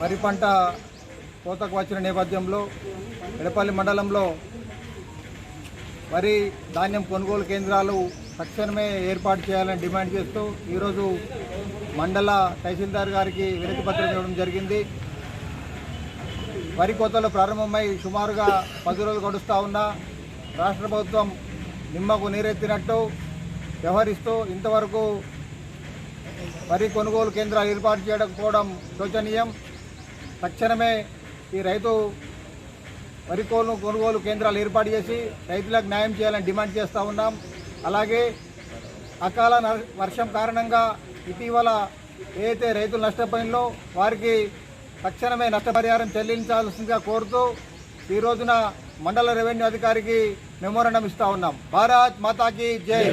వరి పంట కోతకు వచ్చిన నేపథ్యంలో ఎడపల్లి మండలంలో వరి ధాన్యం కొనుగోలు కేంద్రాలు తక్షణమే ఏర్పాటు చేయాలని డిమాండ్ చేస్తూ ఈరోజు మండల తహసీల్దార్ గారికి వినతి పత్రం ఇవ్వడం జరిగింది. వరి కోతలు ప్రారంభమై సుమారుగా 10 రోజులు గడుస్తూ ఉన్నా రాష్ట్ర ప్రభుత్వం నిమ్మకు నీరెత్తినట్టు వ్యవహరిస్తూ ఇంతవరకు వరి కొనుగోలు కేంద్రాలు ఏర్పాటు చేయకపోవడం శోచనీయం. తక్షణమే ఈ రైతు వరి కొనుగోలు కేంద్రాలు ఏర్పాటు చేసి రైతులకు న్యాయం చేయాలని డిమాండ్ చేస్తూ ఉన్నాం. అలాగే అకాల వర్షం కారణంగా ఇటీవల ఏదైతే రైతులు నష్టపోయినో వారికి తక్షణమే నష్టపరిహారం చెల్లించాల్సిందిగా కోరుతూ ఈ రోజున మండల రెవెన్యూ అధికారికి మెమోరాండం ఇస్తూ ఉన్నాం. భారత్ మాతాకి జై.